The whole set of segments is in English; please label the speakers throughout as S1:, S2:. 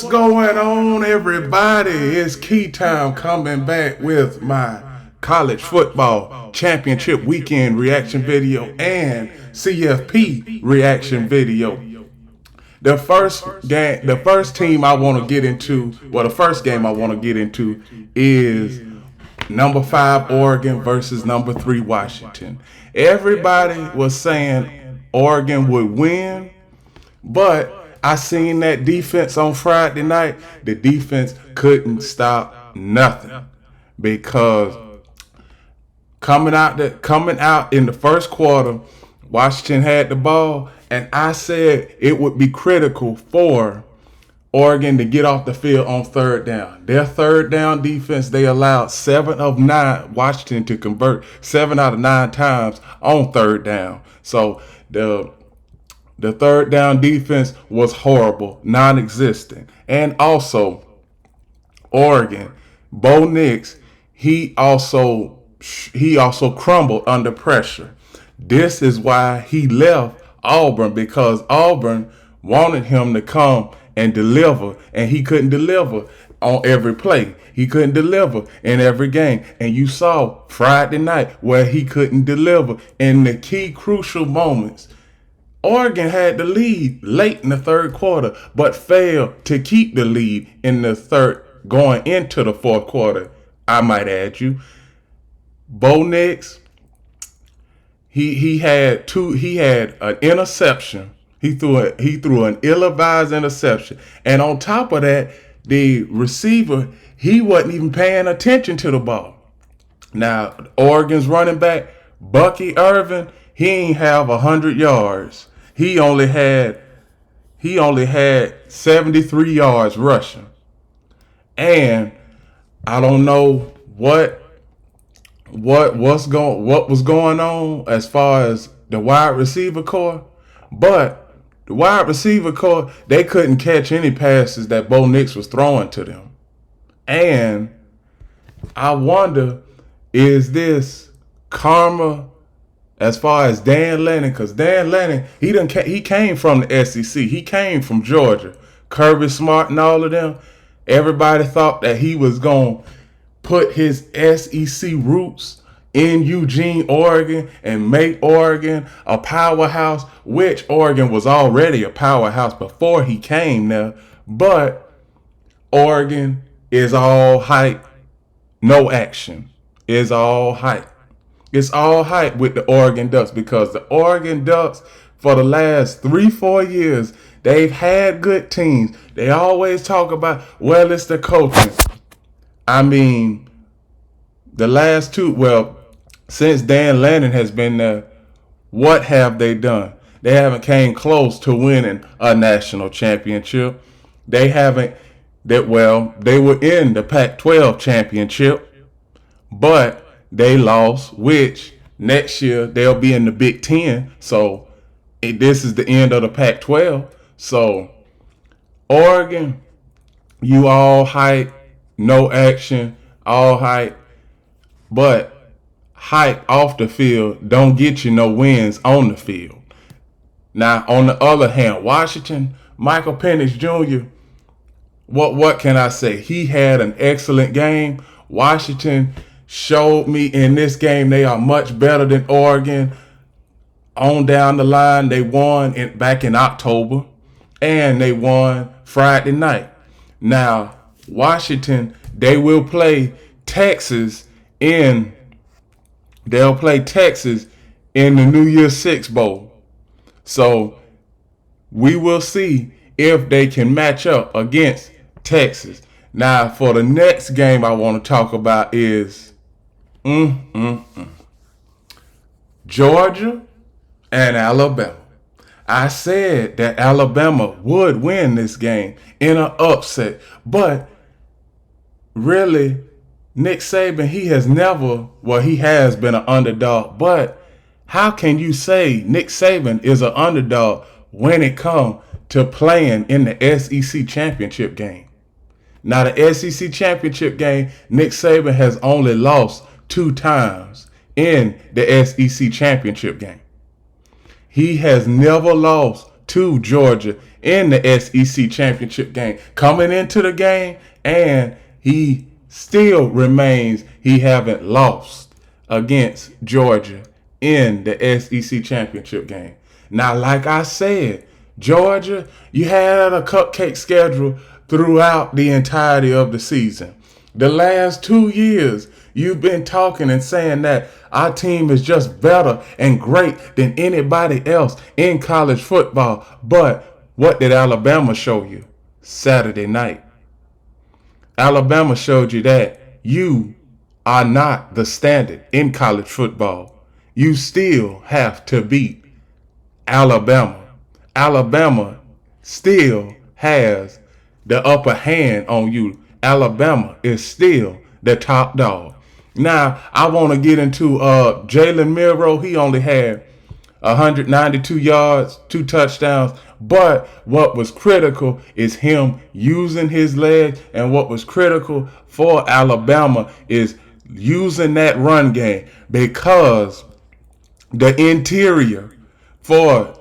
S1: Going on, everybody? It's Key Time coming back with my college football championship weekend reaction video and CFP reaction video. The first team I want to get into, well, the first game I want to get into is number 5 Oregon versus number 3 Washington. Everybody was saying Oregon would win, but I seen that defense on Friday night. The defense couldn't stop nothing because coming out in the first quarter, Washington had the ball, and I said it would be critical for Oregon to get off the field on third down. Their third down defense, they allowed 7 of 9 Washington to convert 7 out of 9 times on third down. So the third down defense was horrible, non-existent. And also, Oregon, Bo Nix, he also crumbled under pressure. This is why he left Auburn, because Auburn wanted him to come and deliver, and he couldn't deliver on every play. He couldn't deliver in every game. And you saw Friday night where he couldn't deliver in the key crucial moments. Oregon had the lead late in the third quarter, but failed to keep the lead in the third going into the fourth quarter. I might add you. Bo Nix, he had an interception. He threw an ill-advised interception. And on top of that, the receiver, he wasn't even paying attention to the ball. Now, Oregon's running back, Bucky Irvin, he ain't have 100 yards. He only had 73 yards rushing. And I don't know what was going on as far as the wide receiver core, but the wide receiver core, they couldn't catch any passes that Bo Nix was throwing to them. And I wonder, is this karma as far as Dan Lanning? Because Dan Lanning, he came from the SEC. He came from Georgia. Kirby Smart and all of them. Everybody thought that he was going to put his SEC roots in Eugene, Oregon, and make Oregon a powerhouse, which Oregon was already a powerhouse before he came there. But Oregon is all hype, no action. It's all hype. It's all hype with the Oregon Ducks, because the Oregon Ducks, for the last 3-4 years, they've had good teams. They always talk about, well, it's the coaching. I mean, the last two, since Dan Lanning has been there, what have they done? They haven't came close to winning a national championship. They were in the Pac-12 championship, but they lost, which next year they'll be in the Big Ten. So this is the end of the Pac-12. So Oregon, you all hype, no action, all hype. But hype off the field don't get you no wins on the field. Now, on the other hand, Washington, Michael Penix Jr., what can I say? He had an excellent game. Washington showed me in this game they are much better than Oregon. On down the line, they won back in October, and they won Friday night. Now, Washington, they will play Texas in the New Year's Six Bowl. So we will see if they can match up against Texas. Now, for the next game I want to talk about is Georgia and Alabama. I said that Alabama would win this game in an upset, but really, Nick Saban, he has been an underdog, but how can you say Nick Saban is an underdog when it comes to playing in the SEC championship game? Now, the SEC championship game, Nick Saban has only lost 2 times in the SEC championship game. He has never lost to Georgia in the SEC championship game. Coming into the game, and he still remains, he haven't lost against Georgia in the SEC championship game. Now, like I said, Georgia, you had a cupcake schedule throughout the entirety of the season. The last 2 years, you've been talking and saying that our team is just better and great than anybody else in college football. But what did Alabama show you Saturday night? Alabama showed you that you are not the standard in college football. You still have to beat Alabama. Alabama still has the upper hand on you. Alabama is still the top dog. Now, I want to get into Jalen Milroe. He only had 192 yards, 2 touchdowns. But what was critical is him using his legs. And what was critical for Alabama is using that run game, because the interior for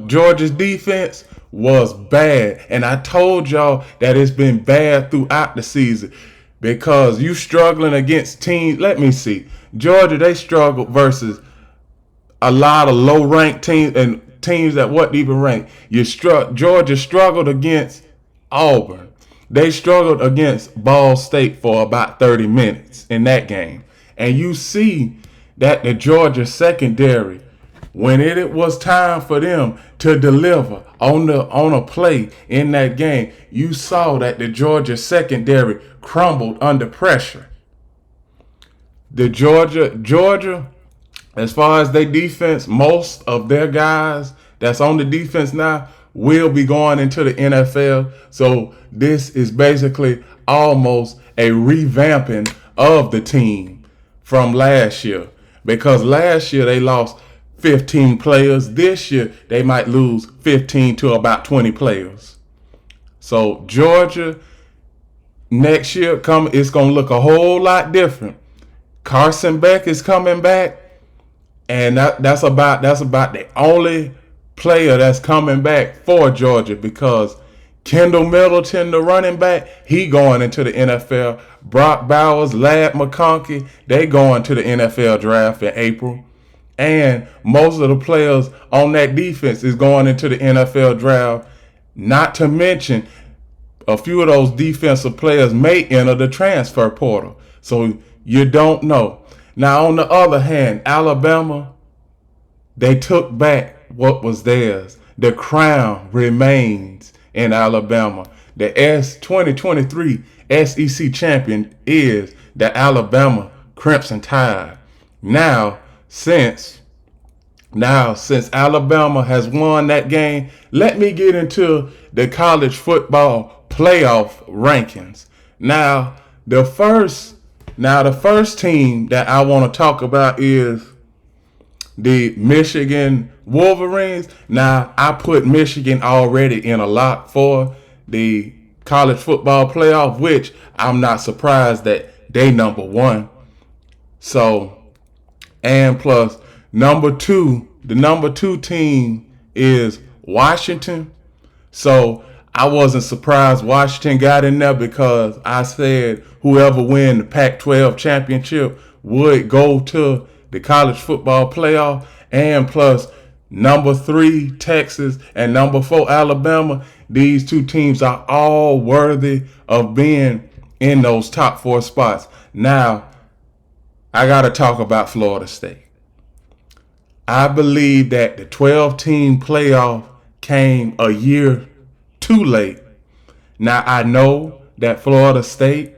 S1: Georgia's defense was bad. And I told y'all that it's been bad throughout the season, because you struggling against teams. Let me see. Georgia, they struggled versus a lot of low-ranked teams and teams that wasn't even ranked. Georgia struggled against Auburn. They struggled against Ball State for about 30 minutes in that game. And you see that the Georgia secondary, when it was time for them to deliver on a play in that game, you saw that the Georgia secondary crumbled under pressure. The Georgia, as far as their defense, most of their guys that's on the defense now will be going into the NFL. So this is basically almost a revamping of the team from last year, because last year they lost 15 players. This year they might lose 15 to about 20 players. So Georgia next year it's going to look a whole lot different. Carson Beck is coming back, and that's about the only player that's coming back for Georgia, because Kendall Middleton, the running back, he going into the NFL. Brock Bowers, Ladd McConkey, they going to the NFL draft in April. And most of the players on that defense is going into the NFL draft. Not to mention, a few of those defensive players may enter the transfer portal. So you don't know. Now, on the other hand, Alabama, they took back what was theirs. The crown remains in Alabama. The 2023 SEC champion is the Alabama Crimson Tide. Now, since Alabama has won that game, let me get into the college football playoff rankings. Now, the first team that I want to talk about is the Michigan Wolverines. Now, I put Michigan already in a lock for the college football playoff, which I'm not surprised that they number one. So, and plus, the number two team is Washington. So I wasn't surprised Washington got in there, because I said whoever win the Pac-12 championship would go to the college football playoff. And plus, number 3 Texas and number 4 Alabama, these two teams are all worthy of being in those top 4 spots. Now, I got to talk about Florida State. I believe that the 12-team playoff came a year too late. Now, I know that Florida State,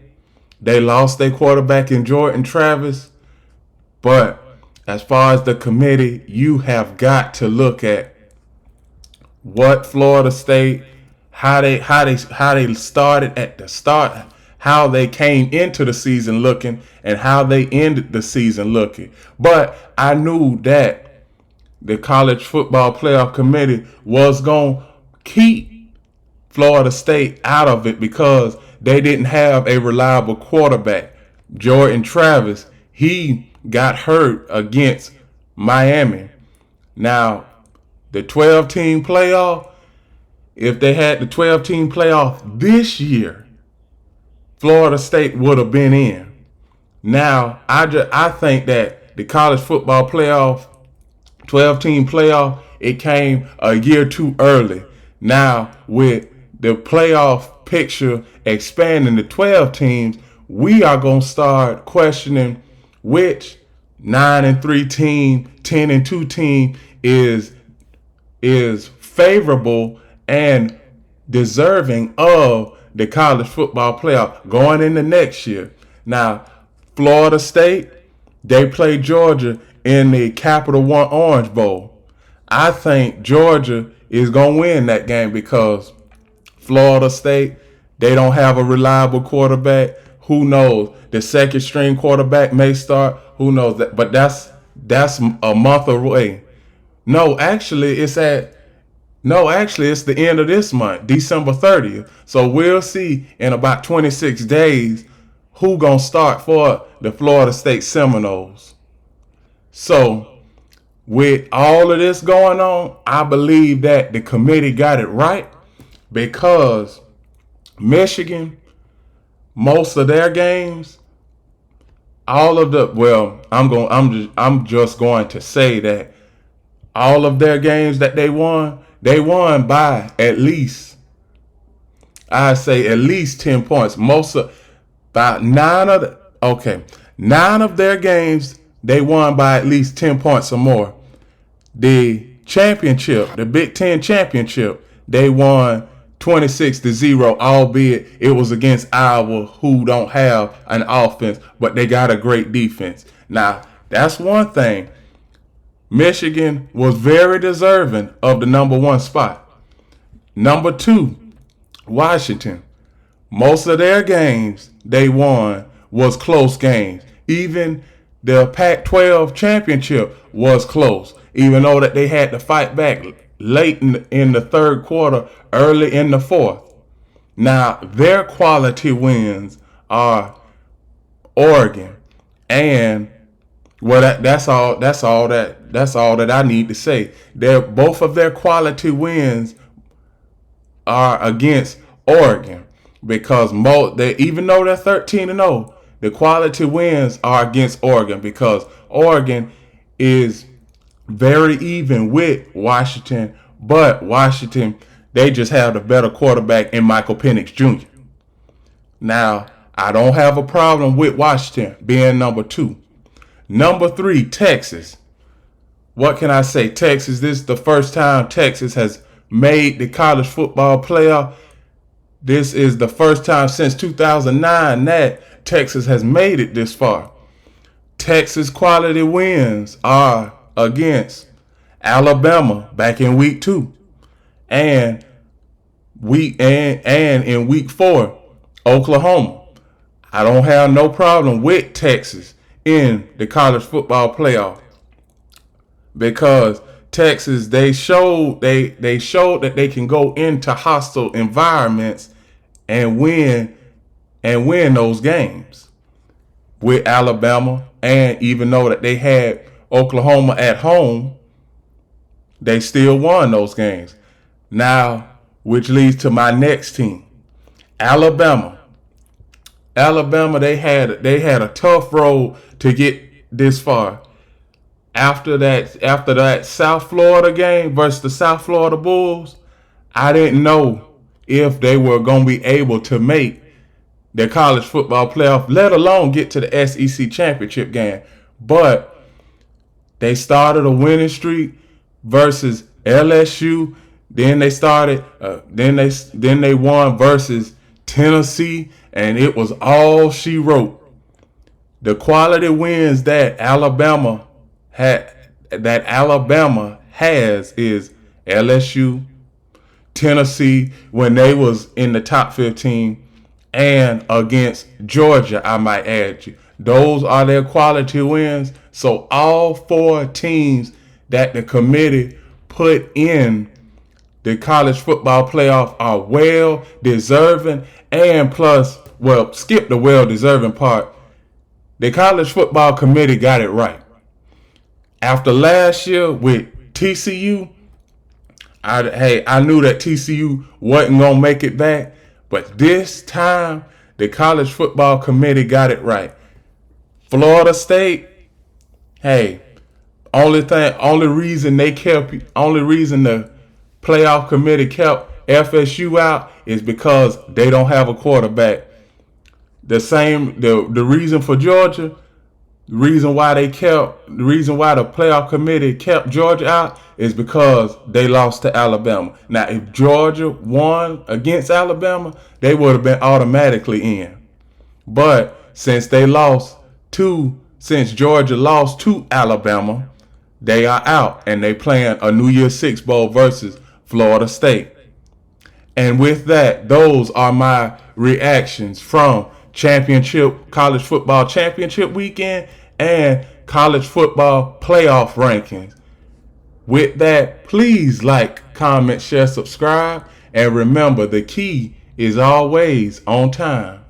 S1: they lost their quarterback in Jordan Travis, but as far as the committee, you have got to look at what Florida State, how they started at the start, how they came into the season looking, and how they ended the season looking. But I knew that the college football playoff committee was going to keep Florida State out of it, because they didn't have a reliable quarterback. Jordan Travis, he got hurt against Miami. Now, the 12-team playoff, if they had the 12-team playoff this year, Florida State would have been in. Now, I think that the college football playoff, 12-team playoff, it came a year too early. Now, with the playoff picture expanding to 12 teams, we are going to start questioning which 9-3 team, 10-2 team is favorable and deserving of the college football playoff going into next year. Now, Florida State, they play Georgia in the Capital One Orange Bowl. I think Georgia is going to win that game because Florida State, they don't have a reliable quarterback. Who knows? The second string quarterback may start. Who knows that? But that's a month away. Actually, it's the end of this month, December 30th. So we'll see in about 26 days who gonna start for the Florida State Seminoles. So with all of this going on, I believe that the committee got it right because Michigan, most of their games, I'm just going to say that all of their games that they won by at least, I say at least 10 points. Nine of their games they won by at least 10 points or more. The championship, the Big Ten championship, they won 26-0, albeit it was against Iowa, who don't have an offense, but they got a great defense. Now, that's one thing. Michigan was very deserving of the number one spot. Number two, Washington. Most of their games they won was close games. Even the Pac-12 championship was close, even though that they had to fight back late in the third quarter, early in the fourth. Now, their quality wins are Oregon, and that's all that I need to say. Both of their quality wins are against Oregon because even though they're 13-0, the quality wins are against Oregon because Oregon is very even with Washington, but Washington, they just have the better quarterback in Michael Penix Jr. Now, I don't have a problem with Washington being number two. Number three, Texas. What can I say? Texas, this is the first time Texas has made the college football playoff. This is the first time since 2009 that Texas has made it this far. Texas quality wins are against Alabama back in week 2 and in week 4, Oklahoma. I don't have no problem with Texas in the college football playoff because Texas, they showed that they can go into hostile environments and win those games with Alabama. And even though that they had Oklahoma at home, they still won those games. Now, which leads to my next team, Alabama. Alabama, they had a tough road to get this far. After that South Florida game versus the South Florida Bulls, I didn't know if they were going to be able to make the college football playoff, let alone get to the SEC championship game. But they started a winning streak versus LSU. Then they won versus Tennessee, and it was all she wrote. The quality wins that Alabama has is LSU, Tennessee when they was in the top 15, and against Georgia, I might add you. Those are their quality wins. So all 4 teams that the committee put in the college football playoff are well deserving, and plus, skip the well deserving part. The college football committee got it right. After last year with TCU, I knew that TCU wasn't gonna make it back, but this time the college football committee got it right. Florida State, hey, only reason the playoff committee kept FSU out is because they don't have a quarterback. The reason for Georgia, the reason why the playoff committee kept Georgia out is because they lost to Alabama. Now, if Georgia won against Alabama, they would have been automatically in. But since Georgia lost to Alabama, they are out and they playing a New Year's Six Bowl versus Florida State. And with that, those are my reactions from college football championship weekend and college football playoff rankings. With that, please like, comment, share, subscribe, and remember the key is always on time.